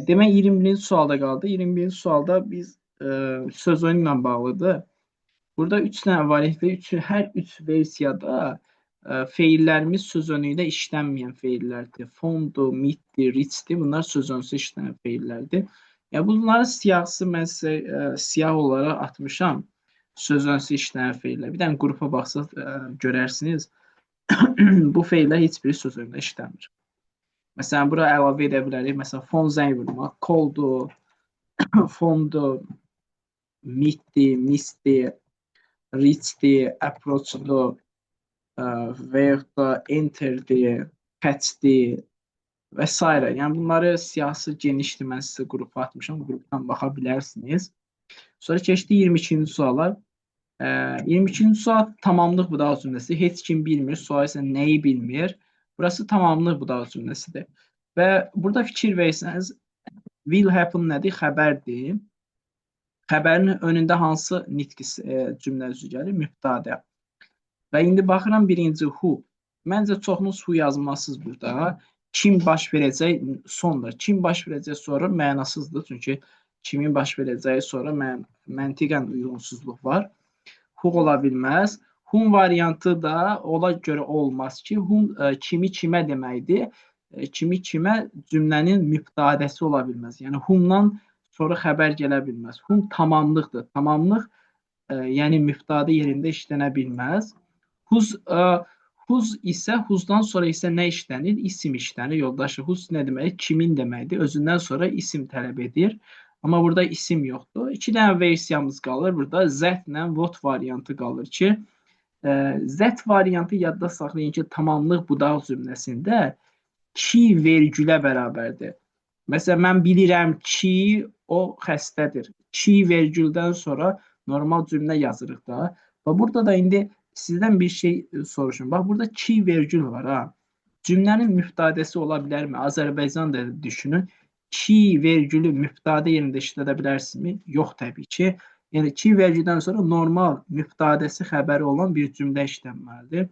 Demək 21-ci sualda qaldı. 21-ci sualda biz söz oyunu ilə bağlıdır. Burada 3 dənə variant və hər 3 versiyada feillərimiz söz önü ilə işlənməyən feillərdir. Fondu, middir, richdir. Bunlar söz önüsü işlənən feillərdir. Ya bunların siyahısı mən sizə siyah olaraq atmışam. Söz önüsü işlənən feillər. Bir dənə qrupa baxsaq görərsiniz. Bu feillər heç biri söz önündə işləmir. Məsələn, bura əlavə edə bilərik. Məsələn, fon zəng vurmaq, calldu, fondu, meetdi, missdi, reachdi, approachdu və yaxud da enterdi, patchdi və s. Yəni bunları siyasi genişdir. Mən sizə qrupa atmışam. Qrupdan baxa bilərsiniz. Sonra keçdi 22-ci suala. 22-ci sual tamamlıq budaq cümləsi. Heç kim bilmir. Sual isə nəyi bilmir? Burası tamamlıq budaq cümləsidir. Və burada fikir versəniz, will happen nədir? Xəbərdir. Xəbərin önündə hansı nitq cümlə üzü gəlir? Mübtədə. Və indi baxıram birinci who. Məncə çoxunuz who yazmasınız burada. Kim baş verəcək sonra. Kim baş verəcək sonra mənasızdır. Çünki kimin baş verəcəyi sonra məntiqən uyğunsuzluq var. Who ola bilməz. Whom variantı da ola görə olmaz ki, whom kimi kimə deməkdir. Kimi kimə cümlənin mübtədəsi ola bilməz. Yəni whomdan sonra xəbər gələ bilməz. Whom tamamlıqdır. Tamamlıq yəni mübtədə yerində işlənə bilməz. Whose isə whosedan sonra isə nə işlənir? İsim işlənir. Yoldaşı whose nə deməkdir? Kimin deməkdir? Özündən sonra isim tələb edir. Amma burada isim yoxdur. İki dənə versiyamız qalır. Burada that ilə what variantı qalır ki, that variantı yadda saxlayın ki, tamamlıq budaq cümləsində ki vergülə bərabərdir. Məsələn, mən bilirəm ki, o xəstədir. Ki vergüldən sonra normal cümlə yazırıq da. Və burada da indi sizdən bir şey soruşun. Bax, burada ki vergül var ha. Cümlənin mübtədəsi ola bilərmi? Azərbaycan da düşünün. Ki vergülü mübtədə yerində işlədə bilərsinizmi? Yox, təbii ki. Yəni ki vergüldən sonra normal mübtədəsi xəbəri olan bir cümlə işlənməlidir.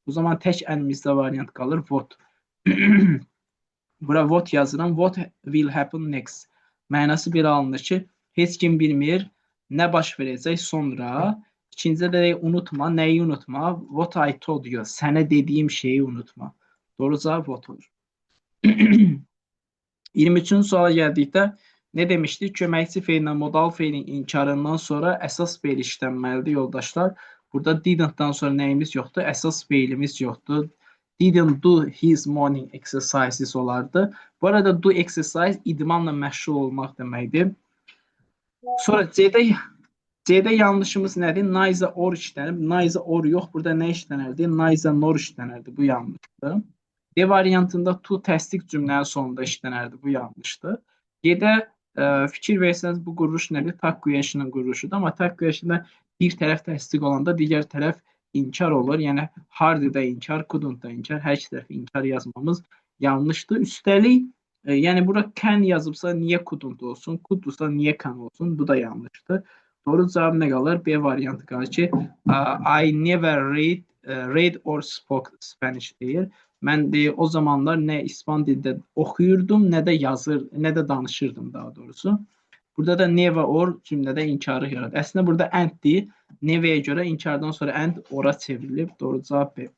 O zaman tək əlimizdə variant qalır what. Bura what yazıram. What will happen next? Mənası bir alınır ki, heç kim bilmir nə baş verəcək sonra. İkincidə də unutma, nəyi unutma? What I told you. Sənə dediyim şeyi unutma. Doğru cavab what olur. 23-cü suala gəldikdə nə demişdik? Köməkçi feillə modal feilin inkarından sonra əsas feil işlənməlidir, yoldaşlar. Burada didn't-dan sonra nəyimiz yoxdur? Əsas feilimiz yoxdur. Didn't do his morning exercises olardı. Bu arada do exercise idmanla məşğul olmaq deməkdir. Sonra C-də yanlışımız nədir? Neither or işlənib. Neither or yox. Burada nə işlənərdi? Neither nor işlənərdi. Bu yanlışdır. D variantında to təsdiq cümlənin sonunda işlənərdi. Bu yanlışdır. G-də fikir versəniz bu quruş nədir? Tag creation'ın quruşudur. Amma tag creation'da bir tərəf təsdiq olanda digər tərəf inkar olur. Yəni hardly-də inkar, couldn't-da inkar, hər iki tərəf inkar yazmamız yanlışdır. Üstəlik, yəni bura can yazıbsa niyə couldn't olsun? Could'sa niyə can olsun? Bu da yanlışdır. Doğru cavab nə qalır? B variantı qalır ki, I never read or spoke Spanish deyir. Mən o zamanlar nə İspan dilində oxuyurdum, nə də yazır, nə də danışırdım daha doğrusu. Burada da never or cümlədə inkarı yaradır. Əslində burada and-dir. Never'yə görə inkardan sonra and ora çevrilib. Doğru cavab B.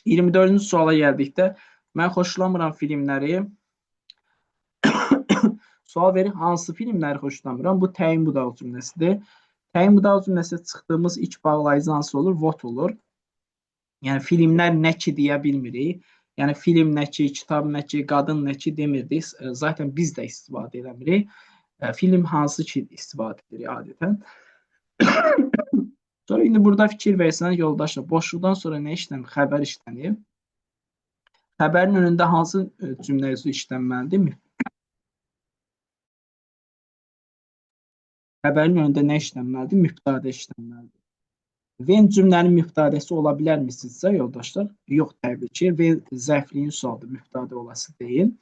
24-cü suala gəldikdə mən xoşlamıram filmləri. Sual verir, hansı filmləri xoşlamıram? Bu təyin budaq cümləsidir. Təyin budaq cümləsi çıxdığımız ilk bağlayıcı hansı olur? What olur. Yəni filmlər nə ki deyə bilmirik. Yəni film nə ki, kitab nə ki, qadın nə ki demirdik. Zaten biz də istifadə eləmirik. Film hansı ki istifadə edirik adətən. Sonra indi burada fikir versəniz yoldaşlar, boşluqdan sonra nə işlənir? Xəbər işlənir. Xəbərin önündə hansı cümlə üzü işlənməlidir? Xəbərin önündə nə işlənməlidir? Mübtədə işlənməlidir. When cümlənin mübtədəsi ola bilərmi sizcə, yoldaşlar? Yox, təbii ki. When zərfliyin sualdır, mübtədə olası deyil.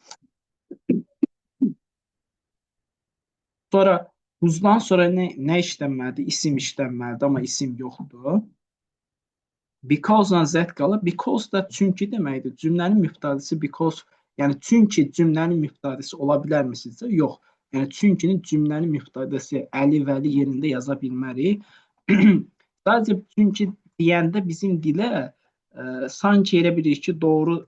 Sonra whosedan sonra nə işlənməlidir? İsim işlənməlidir, amma isim yoxdur. Because-la z qalır. Because da çünki deməkdir. Cümlənin müftədisi because, yəni çünki cümlənin müftədisi ola bilərmi sizcə? Yox. Yəni çünkinin cümlənin müftədisi əli vəli yerində yaza bilmərik. Sadəcə çünki deyəndə bizim dilə sanki elə bilir ki, doğru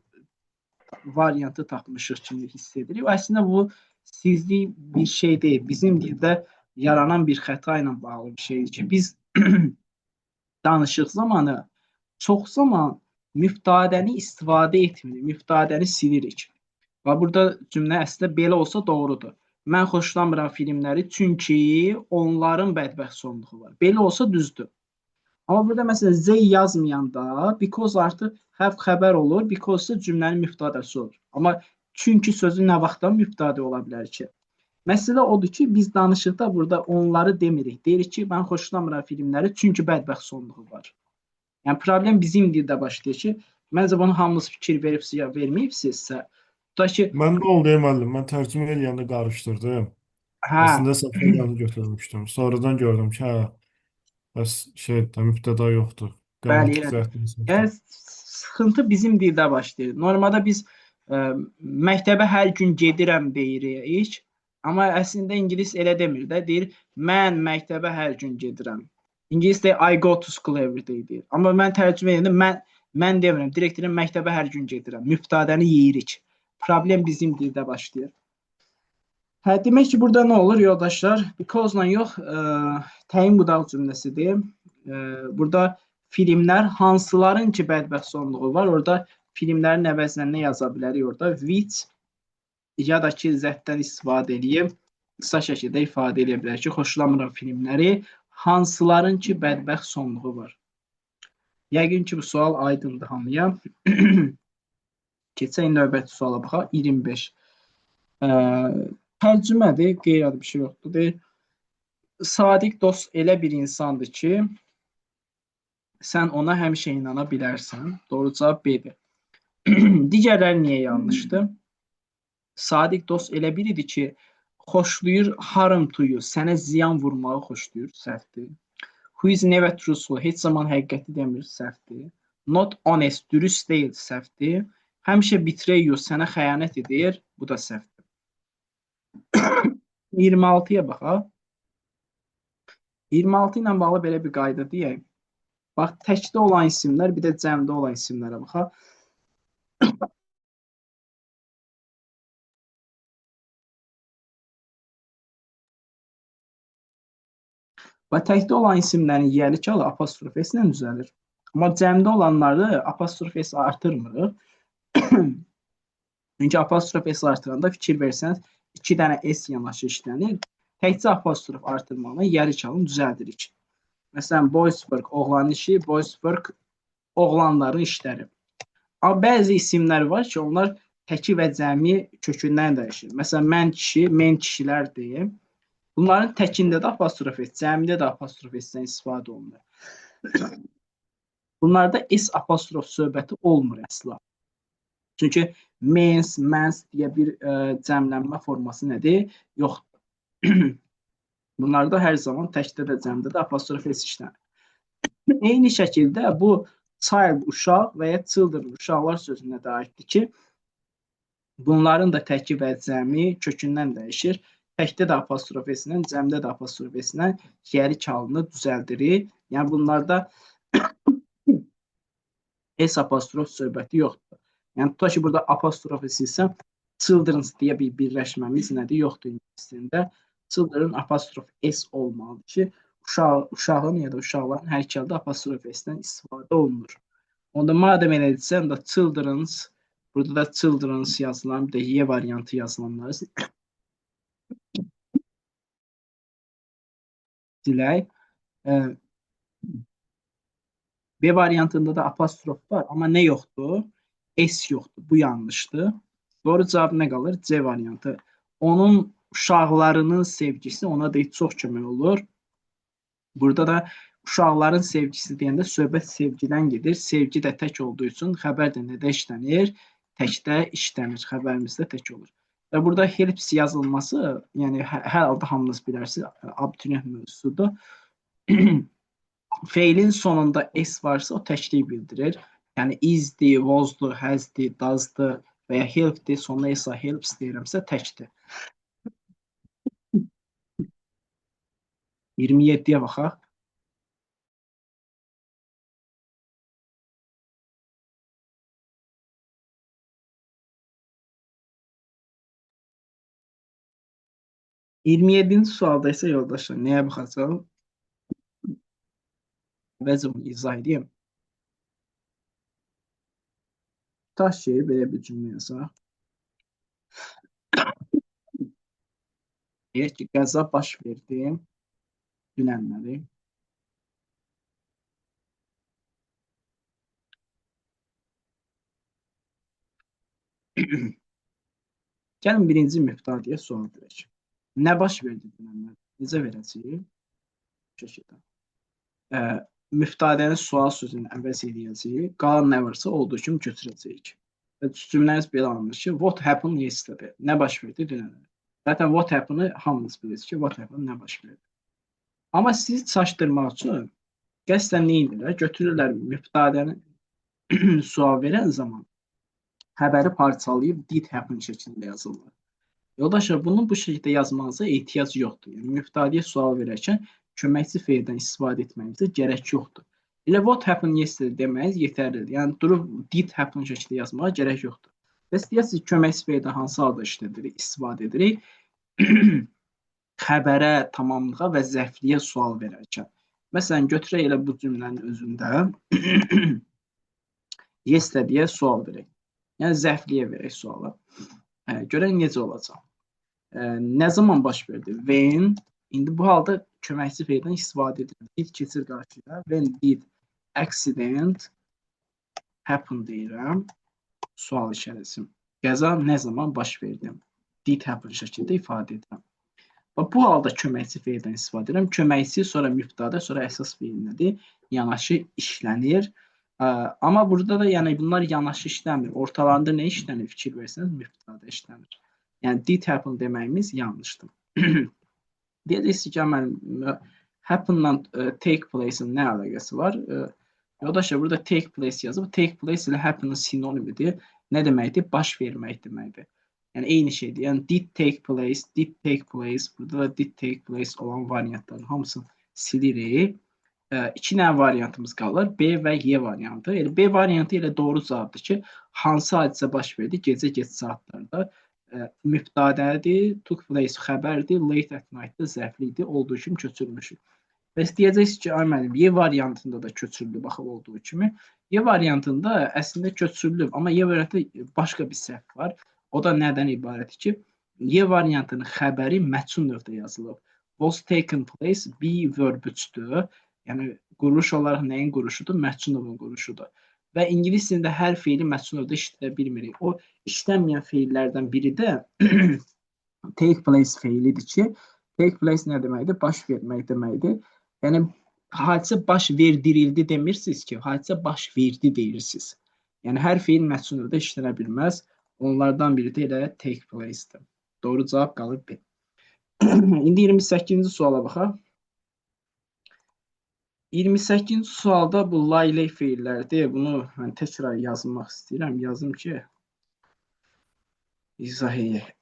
variantı tapmışıq kimi hiss edirik. Əslində bu sizlik bir şey deyil. Bizim dildə yaranan bir xəta ilə bağlı bir şeydir ki, biz danışıq zamanı çox zaman müftədəni istifadə etmirik, müftədəni silirik. Və burada cümlə əslində belə olsa doğrudur. Mən xoşlamıram filmləri çünki onların bədbəxt sonluğu var. Belə olsa düzdür. Amma burada məsələn Z yazmayanda because artıq have xəbər olur, because da cümlənin müftədəsi olur. Amma çünki sözü nə vaxtdan müftədə ola bilər ki? Məsələ odur ki, biz danışıqda burada onları demirik. Deyirik ki, mən xoşlamıram filmləri çünki bədbəxt sonluğu var. Yəni problem bizim dildə başlayır ki, məncə bunu hamınız fikir veribsə ya verməyibsinizsə, tutaq ki, Mən də oldu müəllim. Mən tərcümə eləyəndə qarışdırdım. hə, Əslində Safariyanı götürmüşdüm. Sonradan gördüm ki, hə, bəs şey də mübtəda yoxdur. bəli, Qrammatik elədir. cəhətdən Yəni seçdim. sıxıntı bizim dildə başlayır. Normalda biz məktəbə hər gün gedirəm deyirik, amma əslində ingilis elə demir də, deyir mən məktəbə hər gün gedirəm. İngilis də I go to school every day deyir. Amma mən tərcümə edəndə mən demirəm, direkt deyirəm məktəbə hər gün gedirəm. Müftədəni yeyirik. Problem bizim dildə başlayır. Hə, demək ki, burada nə olur yoldaşlar? Because-la yox, təyin budaq cümləsidir. Burada filmlər hansıların ki bədbəxt sonluğu var. Orada filmlərin əvəzinə nə yaza bilərik orada? Which ya da ki z-dən istifadə edib qısa şəkildə ifadə edə bilər ki, xoşlamıram filmləri, hansıların ki bədbəxt sonluğu var. Yəqin ki bu sual aydındır hamıya. Keçək növbəti suala baxaq. 25. Tərcümədir, qeyri-adi bir şey yoxdur. Deyir, sadiq dost elə bir insandır ki, sən ona həmişə inana bilərsən. Doğru cavab B-dir. Digərləri niyə yanlışdır? Sadiq dost elə biridir ki, xoşlayır harm to you, sənə ziyan vurmağı xoşlayır, səhvdir. Who is never truthful, heç zaman həqiqəti demir, səhvdir. Not honest, dürüst deyil, səhvdir. Həmişə betray you, sənə xəyanət edir, bu da səhvdir. 26-ya baxaq. 26 ilə bağlı belə bir qayda deyək. Bax, təkdə olan isimlər, bir də cəmdə olan isimlərə baxaq. Və təkdə olan isimlərin yiyəli kalı apostrof S ilə düzəlir. Amma cəmdə olanları apostrof S artırmırıq. Çünki apostrof S artıranda fikir versəniz, 2 dənə S yanaşı işlənir. Təkcə apostrof artırmaqla yiyəli kalını düzəldirik. Məsələn, boys work, oğlanın işi, boys work, oğlanların işləri. Amma bəzi isimlər var ki, onlar təki və cəmi kökündən dəyişir. Məsələn, mən kişi, men kişilər deyim. Bunların təkində də apostrof S, cəmində də apostrof S-dən istifadə olunur. Bunlarda S apostrof söhbəti olmur əsla. Çünki mens, mens deyə bir cəmlənmə forması nədir? Yoxdur. Bunlarda hər zaman təkdə də cəmdə də apostrof S işlənir. Eyni şəkildə bu child uşaq və ya children uşaqlar sözünə də aiddir ki, bunların da təki və cəmi kökündən dəyişir. Təkdə də apostrof S-lə, cəmdə də apostrof S-lə yeri kalını düzəldirik. Yəni bunlarda S apostrof söhbəti yoxdur. Yəni tutaq ki, burada apostrof S isə children's deyə bir birləşməmiz nədir? Yoxdur ingiliscəsində. Children apostrof S olmalıdır ki, uşağın ya da uşaqların hər iki halda apostrof S-dən istifadə olunur. Onda madəm elədirsə, onda children's, burada da children's yazılan, bir də Y variantı yazılanları silək. B variantında da apostrof var, amma nə yoxdur? S yoxdur, bu yanlışdır. Doğru cavab nə qalır? C variantı. Onun uşaqlarının sevgisi ona da çox kömək olur. Burada da uşaqların sevgisi deyəndə söhbət sevgidən gedir. Sevgi də tək olduğu üçün xəbər də nədə işlənir? Təkdə işlənir. Xəbərimizdə tək olur. Və burada helps yazılması, yəni hər halda hamınız bilərsiniz, abituriyent mövzusudur. Feilin sonunda s varsa o təkliyi bildirir. Yəni isdi, wasdı, hasdi, doesdı və ya helpdi, sonuna s helps deyirəmsə təkdir. 27-yə baxaq. İyirmi yeddinci sualda isə yoldaşlar nəyə baxacaq? Əvvəlcə bunu izah edeyim. Tutaq ki, belə bir cümlə yazaq. Deyək ki, qəza baş verdi dünənləri. Gəlin birinci mübtədəyə sual verək. Nə baş verdi dünənlər? Necə verəcəyik? Bu şəkildə. Mübtədənin sual sözünü əvəz edəcəyik. Qalan nə varsa olduğu kimi götürəcəyik. Və cümləmiz belə alınır ki, what happened yesterday? Nə baş verdi dünənlər? Zaten what happened-ı hamınız bilirsiniz ki, what happened nə baş verdi. Amma siz çaşdırmaq üçün qəsdən nə edirlər? Götürürlər mübtədəni sual verən zaman xəbəri parçalayıb did happen şəklində yazırlar. Yoldaşlar, bunu bu şəkildə yazmanıza ehtiyac yoxdur. Yəni, mübtədəyə sual verərkən köməkçi feildən istifadə etməyimizə gərək yoxdur. Elə what happened yesterday deməyiz yetərlidir. Yəni, durub did happen şəkildə yazmağa gərək yoxdur. Və istəyəsiniz köməkçi feildən hansı halda istifadə edirik? Xəbərə, tamamlığa və zərfliyə sual verərkən. Məsələn, götürək elə bu cümlənin özündə yesterday'yə sual verək. Yəni, zərfliyə verək suala. Görək necə olacaq. Nə zaman baş verdi? When. İndi bu halda köməkçi feildən istifadə edilir. Did keçir qarşıya. When did accident happen deyirəm. Sual işarəsi. Qəza nə zaman baş verdi? Did happen şəkildə ifadə edirəm. Bu halda köməkçi feildən istifadə edirəm. Köməkçi, sonra mübtədə, sonra əsas feil nədir? Yanaşı işlənir. Amma burada da yəni bunlar yanaşı işləmir. Ortalarında nə işlənir? Fikir versəniz, mübtədə işlənir. Yəni did happen deməyimiz yanlışdır. Deyəcəksiniz ki, mənim happen-la take place-in nə əlaqəsi var? Yoldaşlar, burada take place yazıb. Take place ilə happen-ın sinonimidir. Nə deməkdir? Baş vermək deməkdir. Yəni eyni şeydir. Yəni did take place, did take place, burada da did take place olan variantların hamısını silirik. İki dənə variantımız qalır. B və Y variantı. Yəni B variantı ilə doğru cavabdır ki, hansı hadisə baş verdi? Gecə-gec saatlarda. Mübtədədir, took place xəbərdir, late at night-da zərflidir, olduğu kimi köçürmüşük. Və istəyəcəksiniz ki, ay müəllim, Y variantında da köçürülüb baxıb olduğu kimi. Y variantında əslində köçürülüb, amma Y variantında başqa bir səhv var. O da nədən ibarətdir ki, Y variantının xəbəri məchul növdə yazılıb. Was taken place be verb-ücdür. Yəni quruş olaraq nəyin quruşudur? Məchul növün quruşudur. Və ingilis dilində hər feili məchul növdə işlədə bilmirik. O işlənməyən feillərdən biri də take place feilidir ki, take place nə deməkdir? Baş vermək deməkdir. Yəni hadisə baş verdirildi demirsiniz ki, hadisə baş verdi deyirsiniz. Yəni hər feil məchul növdə işlənə bilməz. Onlardan biri də elə take place-dir. Doğru cavab qalır B. İndi 28-ci suala baxaq. 28-ci sualda bu lie feillərdir. Bunu mən təkrar yazmaq istəyirəm. Yazım ki, izah edək.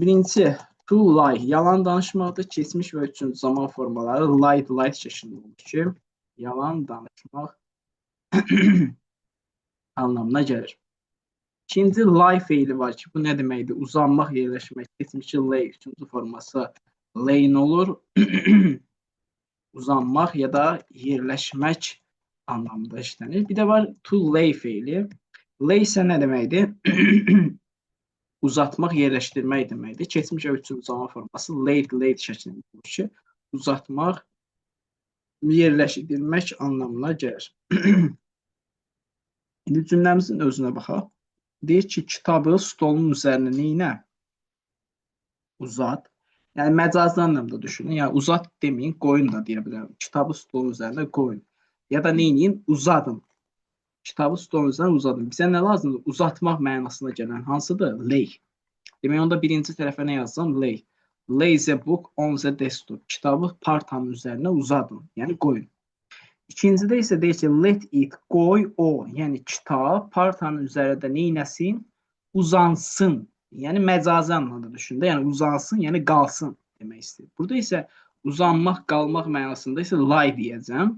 Birinci, to lie. Yalan danışmaqda keçmiş və üçüncü zaman formaları lied, lied şəklində olur ki, yalan danışmaq anlamına gəlir. İkinci, lie feili var ki, bu nə deməkdir? Uzanmaq, yerləşmək. Keçmişi lay, üçüncü forması layin olur. Uzanmaq ya da yerləşmək anlamında işlənir. Bir də var to lay feili. Lay isə nə deməkdir? Uzatmaq, yerləşdirmək deməkdir. Keçmiş və üçüncü zaman forması laid, laid şəklində olur ki, uzatmaq, yerləşdirmək anlamına gəlir. İndi cümləmizin özünə baxaq. Deyir ki, kitabı stolun üzərinə neynə? Uzat. Yəni məcazi anlamda düşünün. Yəni uzat deməyin, qoyun da deyə bilərəm. Kitabı stolun üzərində qoyun. Ya da neyləyin? Uzadın. Kitabı stolun üzərində uzadın. Bizə nə lazımdır? Uzatmaq mənasına gələn hansıdır? Lay. Demək, onda birinci tərəfə nə yazsam? Lay. Lay the book on the desktop. Kitabı partanın üzərinə uzadın. Yəni qoyun. İkincidə isə deyir ki, let it, qoy o, yəni kitab partanın üzərində neynəsin? Uzansın. Yəni məcazi anlamda düşün də, yəni uzansın, yəni qalsın demək istəyir. Burada isə uzanmaq, qalmaq mənasında isə lie deyəcəm.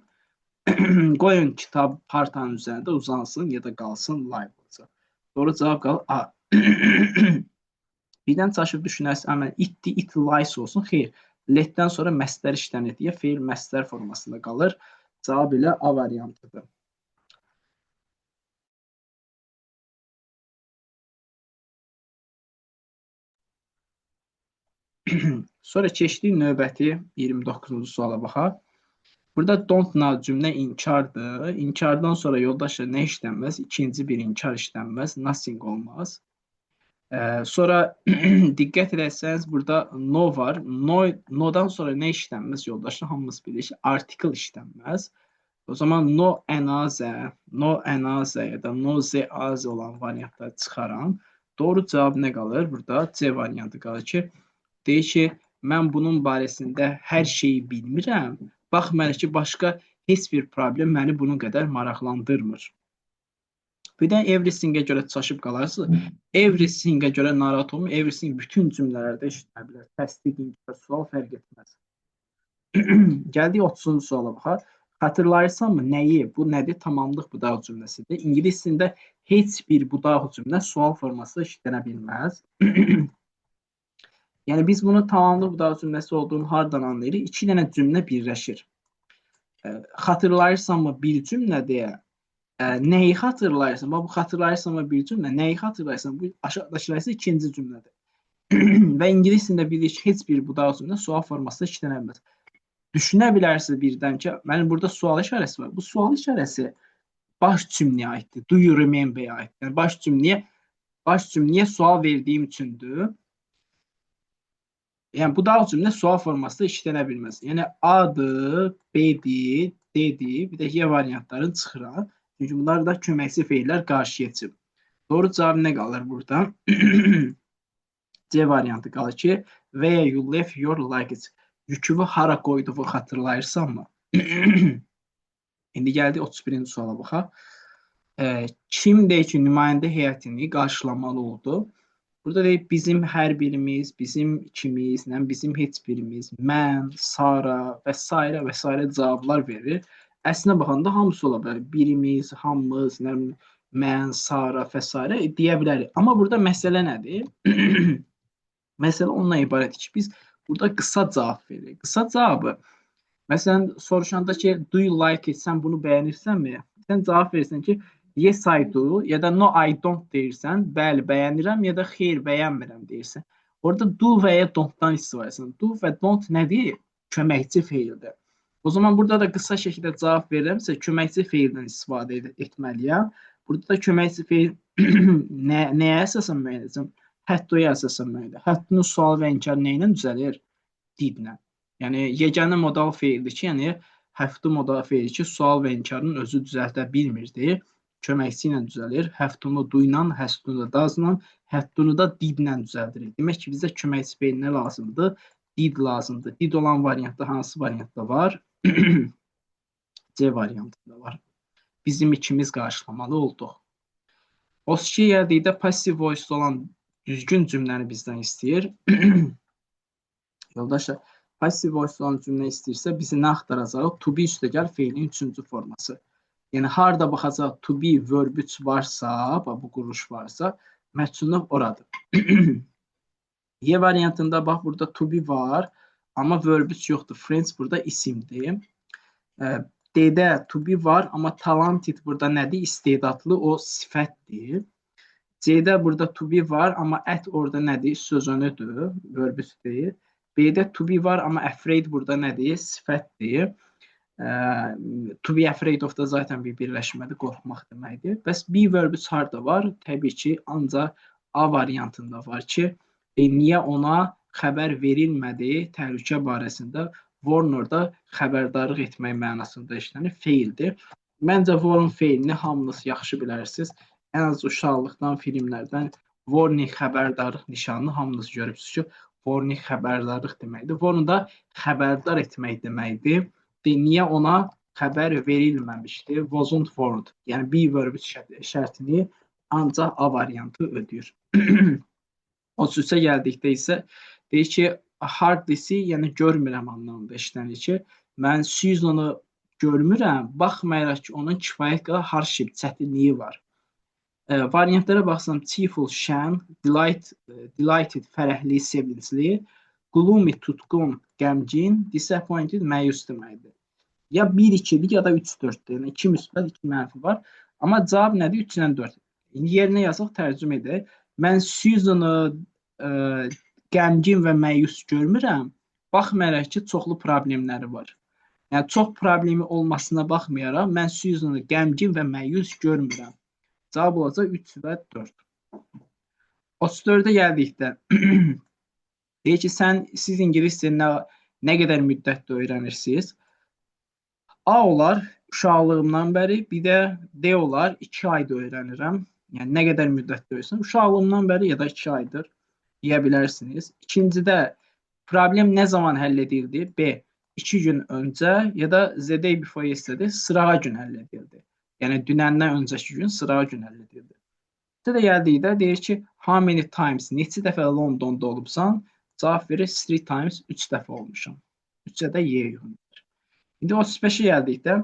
Qoyun kitab partanın üzərində uzansın ya da qalsın lie olacaq. Doğru cavab qal A. Birdən çaşıb düşünərsən, əmən itdi, it lies olsun. Xeyr, letdən sonra məstər işlənir deyə feil məstər formasında qalır. Cavab ilə A variantıdır. Sonra keçdik növbəti 29-cu suala baxaq. Burada don't now cümlə inkardır. İnkardan sonra yoldaşlar nə işlənməz? İkinci bir inkar işlənməz. Nothing olmaz. Sonra diqqət edərsəniz burada no var. No'dan sonra nə işlənməz yoldaşlar? Hamımız bilir ki, article işlənməz. O zaman no anaze ya da no zeaze olan variantları çıxaran. Doğru cavab nə qalır? Burada C variantı qalır ki, deyir ki, mən bunun barəsində hər şeyi bilmirəm. Baxmayaraq ki, başqa heç bir problem məni bunun qədər maraqlandırmır. Bir də everything-ə görə çaşıb qalarsınız. Everything-ə görə narahat olmayın. Everything bütün cümlələrdə işlənə bilər. Təsdiq, inkar, sual fərq etməz. Gəldik 30-cu suala baxaq. Xatırlayırsanmı nəyi? Bu nədir? Tamamlıq budaq cümləsidir. İngilis dilində heç bir budaq cümlə sual formasında işlənə bilməz. Yəni biz bunu tamamlıq budaq cümləsi olduğunu hardan anlayırıq? İki dənə cümlə birləşir. Xatırlayırsanmı bir cümlə deyə nəyi xatırlayırsan? Bu xatırlayırsanmı bir cümlə? Nəyi xatırlayırsan? Bu aşağıdakılar isə ikinci cümlədir. Və ingilis dilində bilirik ki, heç bir budaq cümlə sual formasında işlənə bilməz. Düşünə bilərsiniz birdən ki, mənim burada sual işarəsi var. Bu sual işarəsi baş cümləyə aiddir. Do you remember-yə aiddir. Yəni baş cümləyə sual verdiyim üçündür. Yəni budaq cümlə sual formasında işlənə bilməz. Yəni A-dır, B-dir, D-dir, bir də Y variantlarını çıxıram. Çünki bunlar da köməkçi feillər qarşı keçib. Doğru cavab nə qalır burada? C variantı qalır ki, where you left your luggage. Yükümü hara qoyduğumu xatırlayırsanmı? İndi gəldik 31-ci suala baxaq. Kim deyir ki, nümayəndə heyətini qarşılamalı oldu? Burada deyir bizim hər birimiz, bizim ikimiz, bizim heç birimiz, mən, Sara və s. və s. cavablar verir. Əslinə baxanda hamısı ola bilər. Birimiz, hamımız, mən, Sara və s. deyə bilərik. Amma burada məsələ nədir? Məsələ onunla ibarətdir ki, biz burada qısa cavab veririk. Qısa cavabı, məsələn, soruşanda ki, do you like it, sən bunu bəyənirsənmi? Sən cavab verirsən ki, yes I do, ya da no I don't deyirsən, bəli bəyənirəm, ya da xeyr bəyənmirəm deyirsən. Orada do və ya don't-dan istifadə edirsən. Do və don't nədir? Köməkçi feildir. O zaman burada da qısa şəkildə cavab verirəmsə, köməkçi feildən istifadə etməliyəm. Burada da köməkçi feil nəyə əsasən müəyyən edəcəm? Həttoya əsasən müəyyən edir. Həttinin sual və inkar nə ilə düzəlir? Didlə. Yəni, yeganə modal feildir ki, yəni həftə modal feildir ki, sual və inkarın özü düzəldə bilmirdi. Köməkçi ilə düzəlir. Həftunu du ilə, həstunu da dazla, həttunu da didlə düzəldirik. Demək ki, bizə köməkçi feil nə lazımdır? Did lazımdır. Did olan variantda hansı variantda var? C variantında var. Bizim ikimiz qarşılamalı olduq. O ki, yerdikdə passive voice olan düzgün cümləni bizdən istəyir. Yoldaşlar, passive voice olan cümlə istəyirsə, bizi nə axtaracaq? To be üstəgəl feilin üçüncü forması. Yəni, harada baxacaq to be verb 3 varsa, bu quruş varsa, məhsulluq oradır. Y variantında, bax, burada to be var, amma verb 3 yoxdur. Friends burada isimdir. D-də to be var, amma talented burada nədir? İstedadlı, o sifətdir. C-də burada to be var, amma at orada nədir? Sözünüdür, verb 3 deyil. B-də to be var, amma afraid burada nədir? Sifətdir. To be afraid of da zaten bir birləşmədir, qorxmaq deməkdir. Bəs be verb 3 harada var? Təbii ki, ancaq A variantında var ki, niyə ona xəbər verilmədi təhlükə barəsində? Warner-da xəbərdarlıq etmək mənasında işlənir, feildir. Məncə warn feilini hamınız yaxşı bilərsiniz. Ən az uşaqlıqdan, filmlərdən warning xəbərdarlıq nişanını hamınız görürsünüz ki, warning xəbərdarlıq deməkdir. Warn da xəbərdar etmək deməkdir. Niyə ona xəbər verilməmişdi. Wasn't warned. Yəni be verb şərtini ancaq A variantı ödəyir. 33-ə gəldikdə isə deyir ki, hardly-si, yəni görmürəm anlamında işlənir ki, mən Susan-ı görmürəm, baxmayaraq ki, onun kifayət qədər hardship, çətinliyi var. Variantlara baxsam, cheerful, şən, delighted, fərəhli, sevincli, gloomy, tutqun, qəmgin, disappointed, məyus deməkdir. Ya 1-2-dir, ya da 3-4-dür. Yəni 2 müsbət, 2 mənfi var. Amma cavab nədir? 3-dən 4. Yerinə yazıq, tərcümə edək. Mən Susan-ı qəmgin və məyus görmürəm. Baxmayaraq ki, çoxlu problemləri var. Yəni çox problemi olmasına baxmayaraq, mən Susan-ı qəmgin və məyus görmürəm. Cavab olacaq 3 və 4. 34-ə gəldikdə deyir ki, siz ingilis dilini nə qədər müddətdə öyrənirsiniz? A olar uşaqlığımdan bəri, bir də D olar 2 ayda öyrənirəm. Yəni nə qədər müddətdə öyrənirəm? Uşaqlığımdan bəri ya da 2 aydır deyə bilərsiniz. İkincidə problem nə zaman həll edildi? B. 2 gün öncə ya da the day before yesterday sırağa gün həll edildi. Yəni dünəndən öncəki gün sırağa gün həll edildi. Burada gəldikdə deyir ki, how many times, neçə dəfə Londonda olubsan? Cavab verir 3 times, 3 dəfə olmuşam. 3-ə də Y yığındır. İndi 35-ə gəldikdə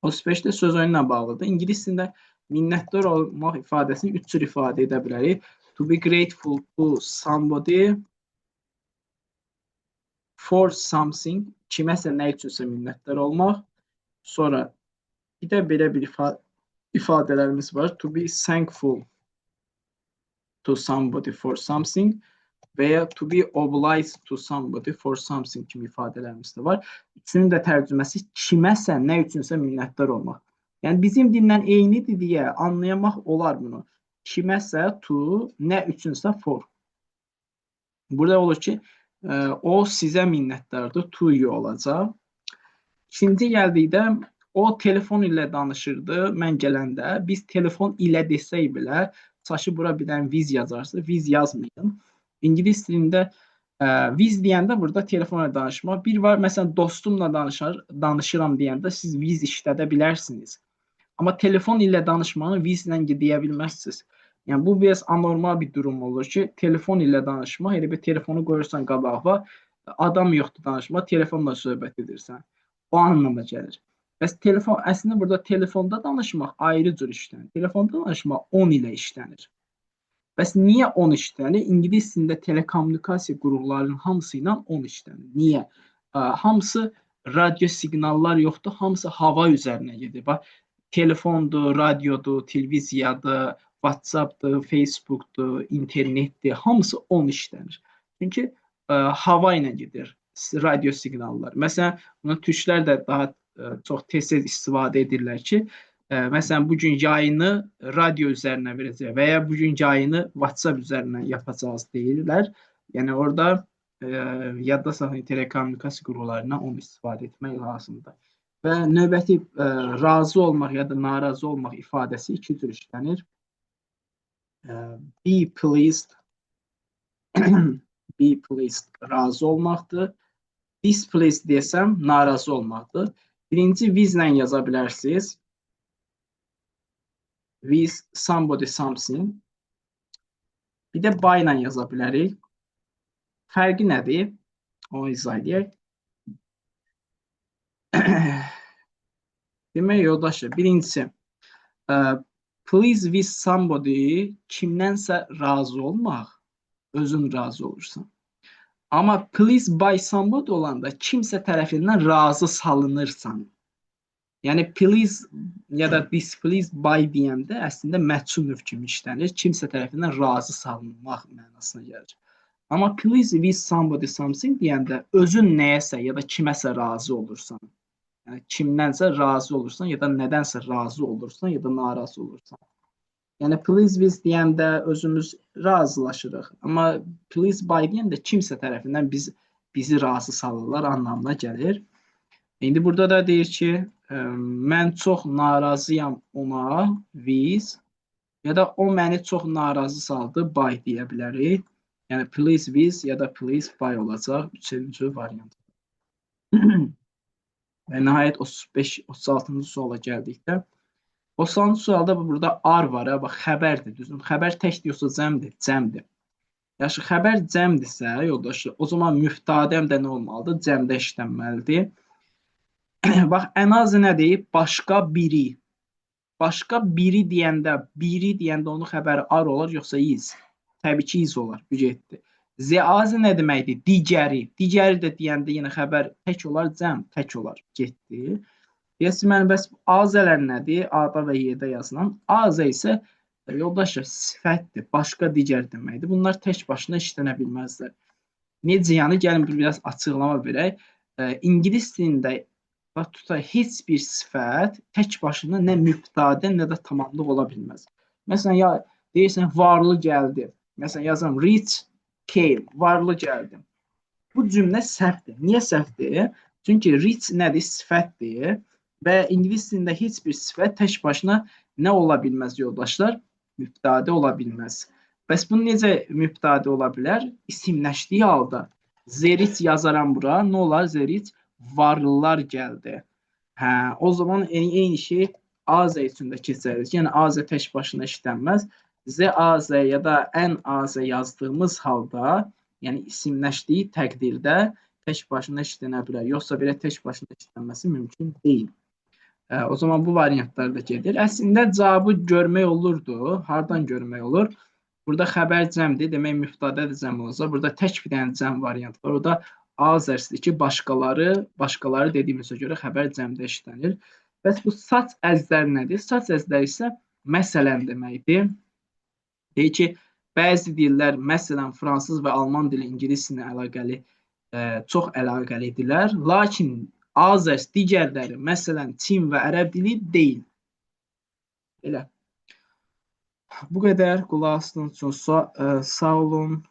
35-də söz oyunla bağlıdır. İngilis dilində minnətdar olmaq ifadəsini 3 cür ifadə edə bilərik. To be grateful to somebody for something, kiməsə nə üçünsə minnətdar olmaq. Sonra bir də belə bir ifadələrimiz var. To be thankful to somebody for something və ya to be obliged to somebody for something kimi ifadələrimiz də var. Üçünün də tərcüməsi kiməsə nə üçünsə minnətdar olmaq. Yəni bizim dillə eynidir deyə anlayamaq olar bunu. Kiməsə to, nə üçünsə for. Burada olur ki, o sizə minnətdardır, to you olacaq. İkinci gəldikdə o telefon ilə danışırdı mən gələndə. Biz telefon ilə desək belə, saçı bura bir dənə viz yazarsa, viz yazmayın. İngilis dilində viz deyəndə burada telefonla danışmaq. Bir var, məsələn, dostumla danışıram deyəndə siz viz işlədə bilərsiniz. Amma telefon ilə danışmanı vizlə deyə bilməzsiniz. Yəni bu biraz anormal bir durum olur ki, telefon ilə danışmaq, elə bir telefonu qoyursan qabağa, adam yoxdur danışmaq, telefonla söhbət edirsən. O anlama gəlir. Bəs telefon, əslində burada telefonda danışmaq ayrı cür işlənir. Telefonda danışmaq 10 ilə işlənir. Bəs niyə 10 işlənir? İngilis dilində telekommunikasiya qurğularının hamısı ilə 10 işlənir. Niyə? Hamısı radio siqnallar yoxdur, hamısı hava üzərinə gedir. Bax, telefondur, radiodur, televiziyadır, WhatsApp'dır, Facebook'dur, internetdir, hamısı 10 işlənir. Çünki hava ilə gedir radio siqnallar. Məsələn, bunu türklər də daha çox tez-tez istifadə edirlər ki, məsələn, bugün yayını radio üzərinə verəcək və ya bugün yayını WhatsApp üzərindən yapacağız deyirlər. Yəni orada yadda saxlayın, telekommunikasiya qurğularından onu istifadə etmək lazımdır. Və növbəti razı olmaq ya da narazı olmaq ifadəsi 2 cür işlənir. Be pleased be pleased razı olmaqdır. Displeased desəm narazı olmaqdır. Birinci with-lə yaza bilərsiniz. With somebody something. Bir də by-lə yaza bilərik. Fərqi nədir? Onu izah edək. Demək yoldaşlar, birincisi please with somebody kimdənsə razı olmaq, özün razı olursan. Amma please by somebody olanda kimsə tərəfindən razı salınırsan. Yəni please ya da displeased by deyəndə əslində məchul növ kimi işlənir. Kimsə tərəfindən razı salınmaq mənasına gəlir. Amma please with somebody something deyəndə özün nəyəsə ya da kiməsə razı olursan. Yəni kimdənsə razı olursan ya da nədənsə razı olursan ya da narazı olursan. Yəni please with deyəndə özümüz razılaşırıq. Amma please by deyəndə kimsə tərəfindən bizi razı salırlar anlamına gəlir. İndi burada da deyir ki, mən çox narazıyam ona with ya da o məni çox narazı saldı by deyə bilərik. Yəni please with ya da please by olacaq 3-cü variant. Və nəhayət 35-36-cı suala gəldikdə, 36-cı sualda burada ar var, ha, bax xəbərdir, düzdür? Xəbər təkdir yoxsa cəmdir? Cəmdir. Yaxşı, xəbər cəmdirsə, yoldaşlar, o zaman müftadəm də nə olmalıdır? Cəmdə işlənməlidir. Bax, ən azı nə deyib? Başqa biri. Başqa biri deyəndə onun xəbəri ar olur, yoxsa iz? Təbii ki, iz olar. Bu getdi. Zəazı nə deməkdir? Digəri. Digəri də deyəndə yenə xəbər tək olar, cəm tək olar. Getdi. Deyəsən, bəs azələr nədir? A-da və Y-də yazılan. Azə isə yoldaşlar sifətdir, başqa digər deməkdir. Bunlar tək başına işlənə bilməzlər. Necə yəni? Gəlin biraz açıqlama verək. İngilis dilində tutaq heç bir sifət tək başına nə mübtədə, nə də tamamlıq ola bilməz. Məsələn, ya deyirsən varlı gəldi. Məsələn, yazıram rich came, varlı gəldi. Bu cümlə səhvdir. Niyə səhvdir? Çünki rich nədir? Sifətdir və ingilis dilində heç bir sifət tək başına nə ola bilməz yoldaşlar? Mübtədə ola bilməz. Bəs bu necə mübtədə ola bilər? İsimləşdiyi halda. Zerich yazaram bura. Nə olar zerich? Varlılar gəldi. Hə, o zaman eyni şey azə üçün də keçərli. Yəni azə tək başına işlənməz. Z azə ya da ən azə yazdığımız halda, yəni isimləşdiyi təqdirdə tək başına işlənə bilər. Yoxsa belə tək başına işlənməsi mümkün deyil. O zaman bu variantlar da gedir. Əslində cavabı görmək olurdu. Hardan görmək olur? Burada xəbər cəmdir. Demək müftədə də cəm olacaq. Burada tək bir dənə cəm variant var. O da azərsdir ki, başqaları dediyimizə görə xəbər cəmdə işlənir. Bəs bu saç əzlər nədir? Saç əzlər isə məsələn deməkdir. Deyir ki, bəzi dillər, məsələn, fransız və alman dili ingilis dilinə əlaqəli, çox əlaqəlidirlər. Lakin azərs digərləri, məsələn, Çin və ərəb dili deyil. Elə. Bu qədər. Qulaq asdığınız üçün sağ olun.